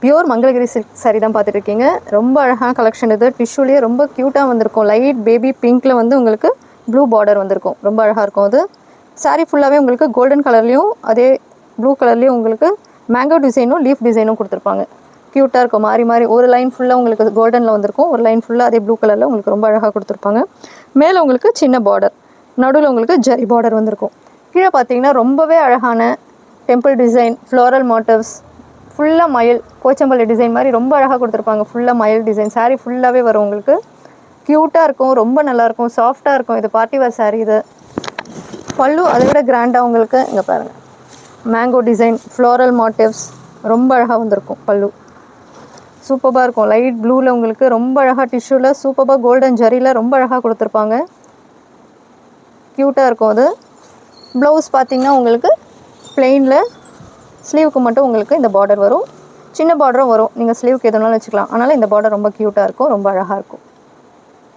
Pure Mangalagiri silk sari தான் பார்த்துட்ருக்கீங்க. ரொம்ப அழகான கலெக்ஷன் இது. டிஷ்யூலேயே ரொம்ப க்யூட்டாக வந்திருக்கும். லைட் பேபி பிங்க்கில் வந்து உங்களுக்கு ப்ளூ பார்டர் வந்திருக்கும். ரொம்ப அழகாக இருக்கும். அது சாரீ ஃபுல்லாகவே உங்களுக்கு கோல்டன் கலர்லேயும் அதே ப்ளூ கலர்லேயும் உங்களுக்கு மேங்கோ டிசைனும் லீஃப் டிசைனும் கொடுத்துருப்பாங்க. க்யூட்டாக இருக்கும். மாறி மாறி ஒரு லைன் ஃபுல்லாக உங்களுக்கு கோல்டனில் வந்திருக்கும், ஒரு லைன் ஃபுல்லாக அதே ப்ளூ கலரில் உங்களுக்கு ரொம்ப அழகாக கொடுத்துருப்பாங்க. மேலே உங்களுக்கு சின்ன பார்டர், நடுவில் உங்களுக்கு ஜரி பார்டர் வந்திருக்கும். கீழே பார்த்தீங்கன்னா ரொம்பவே அழகான டெம்பிள் டிசைன், ஃப்ளோரல் மோட்டிவ்ஸ், ஃபுல்லாக மயில் போச்சம்பள்ளி டிசைன் மாதிரி ரொம்ப அழகாக கொடுத்துருப்பாங்க. ஃபுல்லாக மயில் டிசைன் சாரீ ஃபுல்லாகவே வரும் உங்களுக்கு. க்யூட்டாக இருக்கும், ரொம்ப நல்லாயிருக்கும், சாஃப்டாக இருக்கும். இது பார்ட்டி வேர் சாரீ. இது பல்லு அதை விட கிராண்டாக உங்களுக்கு இங்கே பாருங்கள், மேங்கோ டிசைன், ஃப்ளோரல் மோட்டிவ்ஸ் ரொம்ப அழகாக வந்திருக்கும். பல்லு சூப்பராக இருக்கும். லைட் ப்ளூவில் உங்களுக்கு ரொம்ப அழகாக டிஷ்யூவில் சூப்பராக கோல்டன் ஜரியில் ரொம்ப அழகாக கொடுத்துருப்பாங்க. க்யூட்டாக இருக்கும். அது ப்ளவுஸ் பார்த்திங்கன்னா உங்களுக்கு ப்ளெயினில் ஸ்லீவுக்கு மட்டும் உங்களுக்கு இந்த பார்டர் வரும். சின்ன பார்டரும் வரும். நீங்கள் ஸ்லீவுக்கு எதுனாலும் வச்சுக்கலாம். அதனால் இந்த பார்டர் ரொம்ப க்யூட்டாக இருக்கும், ரொம்ப அழகாக இருக்கும்.